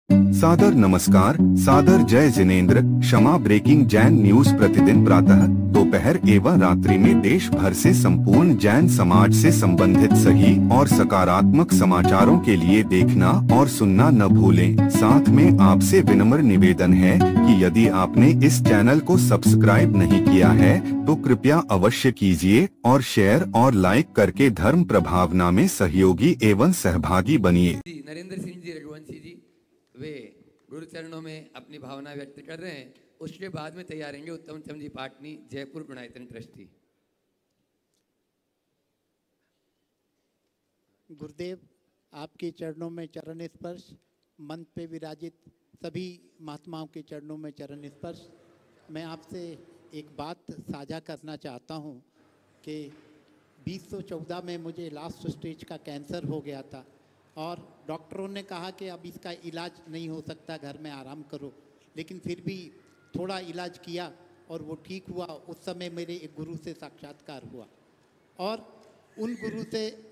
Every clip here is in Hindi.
सादर नमस्कार, सादर जय जिनेंद्र। क्षमा ब्रेकिंग जैन न्यूज प्रतिदिन प्रातः, दोपहर एवं रात्रि में देश भर से संपूर्ण जैन समाज से संबंधित सही और सकारात्मक समाचारों के लिए देखना और सुनना न भूलें। साथ में आपसे विनम्र निवेदन है कि यदि आपने इस चैनल को सब्सक्राइब नहीं किया है तो कृपया अवश्य कीजिए और शेयर और लाइक करके धर्म प्रभावना में सहयोगी एवं सहभागी बनिए। नरेंद्र सिंह जी रघुवंशी जी वे गुरु चरणों में अपनी भावना व्यक्त कर रहे हैं। उसके बाद में तैयार रहेंगे उत्तम चंद जी पाटनी, जयपुर गुणायतन ट्रस्टी। गुरुदेव, आपके चरणों में चरण स्पर्श, मंच पे विराजित सभी महात्माओं के चरणों में चरण स्पर्श। मैं आपसे एक बात साझा करना चाहता हूं कि 2014 में मुझे लास्ट स्टेज का कैंसर हो गया था और डॉक्टरों ने कहा कि अब इसका इलाज नहीं हो सकता, घर में आराम करो। लेकिन फिर भी थोड़ा इलाज किया और वो ठीक हुआ। उस समय मेरे एक गुरु से साक्षात्कार हुआ और उन गुरु से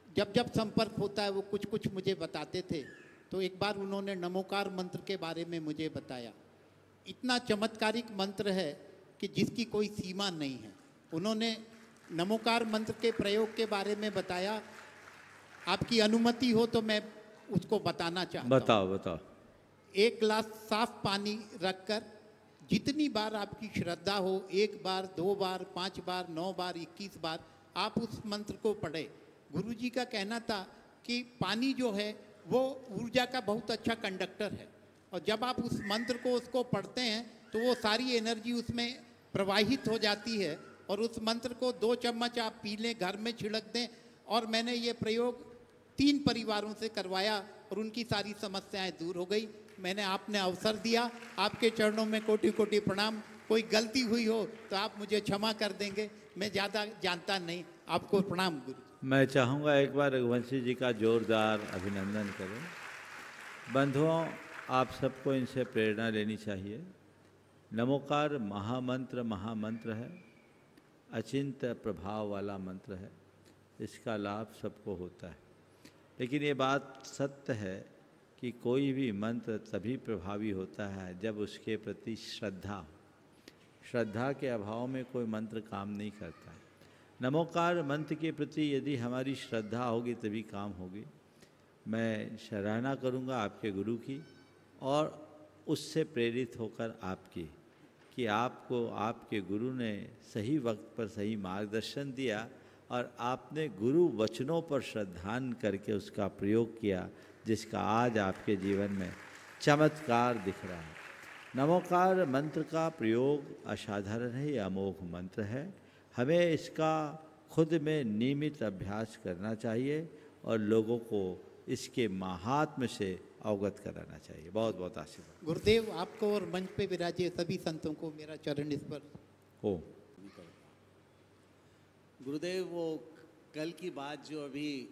जब जब संपर्क होता है वो कुछ कुछ मुझे बताते थे। तो एक बार उन्होंने नमोकार मंत्र के बारे में मुझे बताया। इतना चमत्कारिक मंत्र है कि जिसकी कोई सीमा नहीं है। उन्होंने नमोकार मंत्र के प्रयोग के बारे में बताया। आपकी अनुमति हो तो मैं उसको बताना चाहता हूँ। बताओ। एक गिलास साफ पानी रखकर जितनी बार आपकी श्रद्धा हो, 1 बार, 2 बार, 5 बार, 9 बार, 21 बार, आप उस मंत्र को पढ़े। गुरुजी का कहना था कि पानी जो है वो ऊर्जा का बहुत अच्छा कंडक्टर है और जब आप उस मंत्र को उसको पढ़ते हैं तो वो सारी एनर्जी उसमें प्रवाहित हो जाती है और उस मंत्र को 2 चम्मच आप पी लें, घर में छिड़क दें। और मैंने ये प्रयोग 3 परिवारों से करवाया और उनकी सारी समस्याएं दूर हो गई। मैंने आपने अवसर दिया, आपके चरणों में कोटि कोटि प्रणाम। कोई गलती हुई हो तो आप मुझे क्षमा कर देंगे, मैं ज़्यादा जानता नहीं। आपको प्रणाम गुरु। मैं चाहूँगा एक बार रघुवंशी जी का जोरदार अभिनंदन करें। बंधुओं, आप सबको इनसे प्रेरणा लेनी चाहिए। नमोकार महामंत्र है, अचिंत्य प्रभाव वाला मंत्र है। इसका लाभ सबको होता है। लेकिन ये बात सत्य है कि कोई भी मंत्र तभी प्रभावी होता है जब उसके प्रति श्रद्धा के अभाव में कोई मंत्र काम नहीं करता है। नमोकार मंत्र के प्रति यदि हमारी श्रद्धा होगी तभी काम होगी। मैं सराहना करूंगा आपके गुरु की और उससे प्रेरित होकर आपकी, कि आपको आपके गुरु ने सही वक्त पर सही मार्गदर्शन दिया और आपने गुरु वचनों पर श्रद्धान करके उसका प्रयोग किया, जिसका आज आपके जीवन में चमत्कार दिख रहा है। नमोकार मंत्र का प्रयोग असाधारण है, यह अमोघ मंत्र है। हमें इसका खुद में नियमित अभ्यास करना चाहिए और लोगों को इसके महात्म्य से अवगत कराना चाहिए। बहुत बहुत आशीर्वाद। गुरुदेव, आपको और मंच पे विराजे सभी संतों को मेरा चरण स्पर्श हो। गुरुदेव, वो कल की बात जो अभी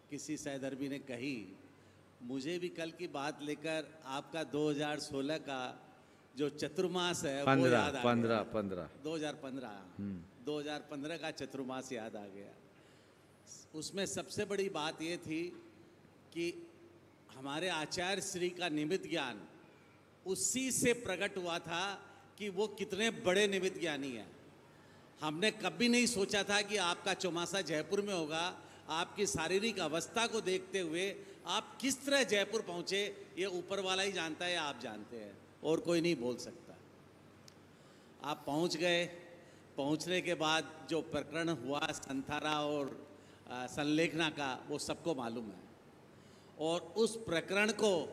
किसी सहधर्मी ने कही, मुझे भी कल की बात लेकर आपका 2016 का जो चतुर्मास है वो याद आ गया। 2015 का चतुर्मास याद आ गया। उसमें सबसे बड़ी बात ये थी कि हमारे आचार्य श्री का निमित्त ज्ञान उसी से प्रकट हुआ था कि वो कितने बड़े निमित्त ज्ञानी हैं। हमने कभी नहीं सोचा था कि आपका चौमासा जयपुर में होगा। आपकी शारीरिक अवस्था को देखते हुए आप किस तरह जयपुर पहुँचे ये ऊपर वाला ही जानता है, आप जानते हैं और कोई नहीं बोल सकता। आप पहुँच गए। पहुँचने के बाद जो प्रकरण हुआ संथारा और संलेखना का, वो सबको मालूम है। और उस प्रकरण को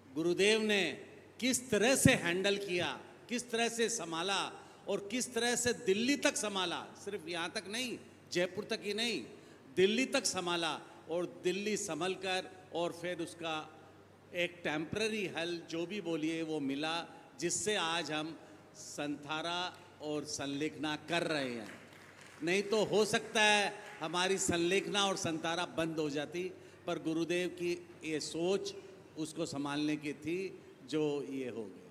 गुरुदेव ने किस तरह से हैंडल किया, किस तरह से संभाला और किस तरह से दिल्ली तक संभाला। सिर्फ यहाँ तक नहीं, जयपुर तक ही नहीं, दिल्ली तक संभाला और दिल्ली संभल कर और फिर उसका एक टेम्पररी हल जो भी बोलिए वो मिला, जिससे आज हम संथारा और संलेखना कर रहे हैं। नहीं तो हो सकता है हमारी संलेखना और संथारा बंद हो जाती, पर गुरुदेव की ये सोच उसको संभालने की थी जो ये हो गया।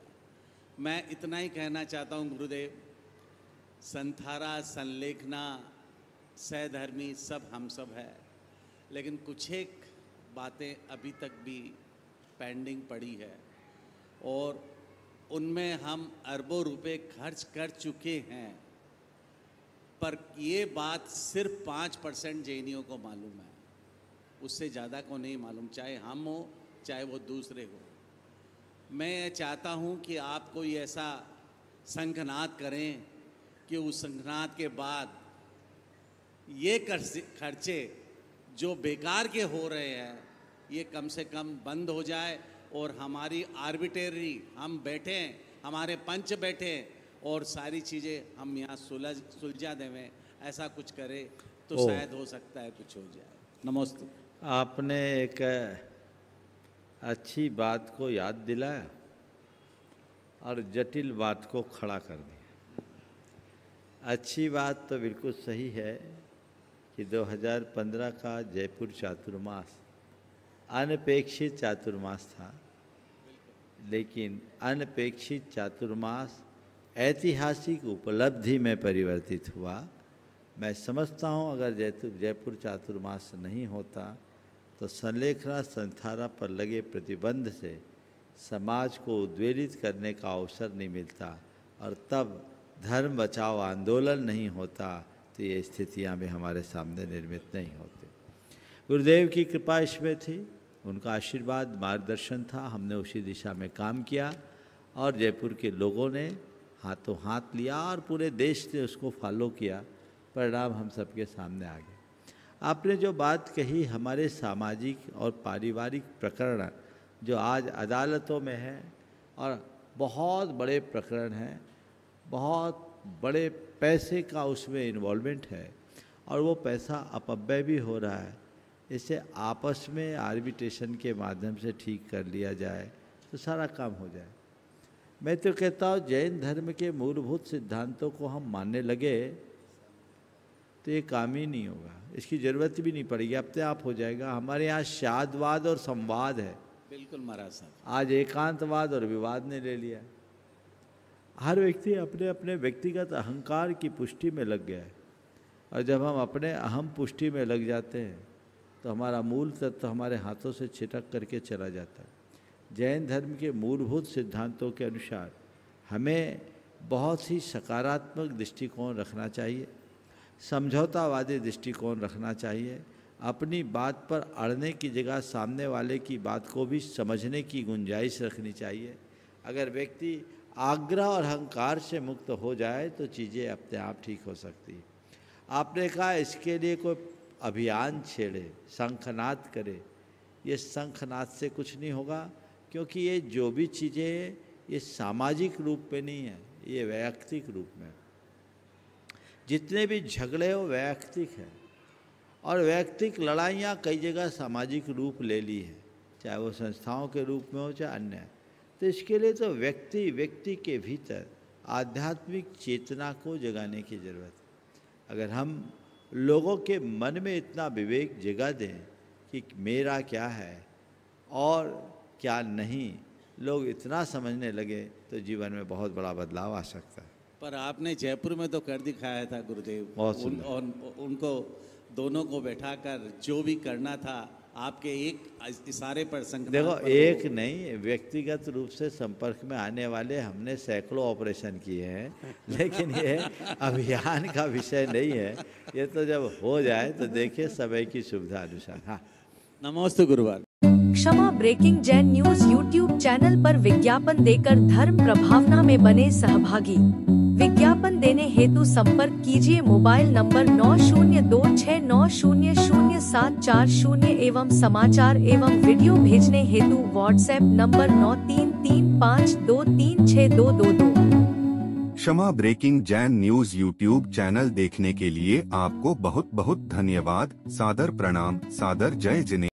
मैं इतना ही कहना चाहता हूँ गुरुदेव, संथारा संलेखना सहधर्मी सब हम सब है, लेकिन कुछ एक बातें अभी तक भी पेंडिंग पड़ी है और उनमें हम अरबों रुपए खर्च कर चुके हैं, पर ये बात सिर्फ 5% जैनियों को मालूम है, उससे ज़्यादा को नहीं मालूम, चाहे हम हो चाहे वो दूसरे हो। मैं चाहता हूँ कि आप कोई ऐसा शंखनाद करें कि उस शंखनाद के बाद ये खर्चे जो बेकार के हो रहे हैं ये कम से कम बंद हो जाए और हमारी आर्बिट्रेरी हम बैठे, हमारे पंच बैठे और सारी चीज़ें हम यहाँ सुलझा देवें, ऐसा कुछ करें तो शायद हो सकता है कुछ हो जाए। नमस्ते। आपने एक अच्छी बात को याद दिलाया और जटिल बात को खड़ा कर दिया। अच्छी बात तो बिल्कुल सही है कि 2015 का जयपुर चातुर्मास अनपेक्षित चातुर्मास था, लेकिन अनपेक्षित चातुर्मास ऐतिहासिक उपलब्धि में परिवर्तित हुआ। मैं समझता हूँ अगर जयपुर चातुर्मास नहीं होता तो संलेखना संस्थाना पर लगे प्रतिबंध से समाज को उद्वेलित करने का अवसर नहीं मिलता और तब धर्म बचाओ आंदोलन नहीं होता तो ये स्थितियाँ भी हमारे सामने निर्मित नहीं होती। गुरुदेव की कृपा इसमें थी, उनका आशीर्वाद मार्गदर्शन था, हमने उसी दिशा में काम किया और जयपुर के लोगों ने हाथों हाथ लिया और पूरे देश ने उसको फॉलो किया। परिणाम हम सबके सामने आ गए। आपने जो बात कही, हमारे सामाजिक और पारिवारिक प्रकरण जो आज अदालतों में है और बहुत बड़े प्रकरण हैं, बहुत बड़े पैसे का उसमें इन्वॉल्वमेंट है और वो पैसा अपव्यय भी हो रहा है, इसे आपस में आर्बिट्रेशन के माध्यम से ठीक कर लिया जाए तो सारा काम हो जाए। मैं तो कहता हूँ जैन धर्म के मूलभूत सिद्धांतों को हम मानने लगे तो ये काम ही नहीं होगा, इसकी ज़रूरत भी नहीं पड़ेगी, अपने आप हो जाएगा। हमारे यहाँ शादवाद और संवाद है। बिल्कुल महाराज साहब। आज एकांतवाद और विवाद ने ले लिया। हर व्यक्ति अपने अपने व्यक्तिगत अहंकार की पुष्टि में लग गया है और जब हम अपने अहम पुष्टि में लग जाते हैं तो हमारा मूल तत्व हमारे हाथों से छिटक करके चला जाता है। जैन धर्म के मूलभूत सिद्धांतों के अनुसार हमें बहुत ही सकारात्मक दृष्टिकोण रखना चाहिए, समझौतावादी दृष्टिकोण रखना चाहिए। अपनी बात पर अड़ने की जगह सामने वाले की बात को भी समझने की गुंजाइश रखनी चाहिए। अगर व्यक्ति आग्रह और अहंकार से मुक्त हो जाए तो चीज़ें अपने आप ठीक हो सकती है। आपने कहा इसके लिए कोई अभियान छेड़े, शंखनाद करे, ये शंखनाद से कुछ नहीं होगा, क्योंकि ये जो भी चीज़ें हैं ये सामाजिक रूप में नहीं है, ये वैयक्तिक रूप में। जितने भी झगड़े हो वैयक्तिक है और वैयक्तिक लड़ाइयाँ कई जगह सामाजिक रूप ले ली है, चाहे वो संस्थाओं के रूप में हो चाहे अन्य। तो इसके लिए तो व्यक्ति के भीतर आध्यात्मिक चेतना को जगाने की ज़रूरत है। अगर हम लोगों के मन में इतना विवेक जगा दें कि मेरा क्या है और क्या नहीं, लोग इतना समझने लगे तो जीवन में बहुत बड़ा बदलाव आ सकता है। पर आपने जयपुर में तो कर दिखाया था गुरुदेव, उनको दोनों को बैठाकर जो भी करना था आपके एक इशारे पर संकल्प। देखो एक नहीं, व्यक्तिगत रूप से संपर्क में आने वाले हमने सैकड़ों ऑपरेशन किए हैं, लेकिन ये अभियान का विषय नहीं है। ये तो जब हो जाए तो देखिए समय की सुविधा अनुसार। हाँ, नमस्ते गुरुवार। क्षमा breaking Jain news YouTube channel पर विज्ञापन देकर धर्म प्रभावना में बने सहभागी। विज्ञापन देने हेतु संपर्क कीजिए मोबाइल नंबर 9026900740 एवं समाचार एवं वीडियो भेजने हेतु व्हाट्सएप नंबर 9335236222। क्षमा breaking Jain news YouTube channel देखने के लिए आपको बहुत बहुत धन्यवाद। सादर प्रणाम, सादर जय जिनेंद्र।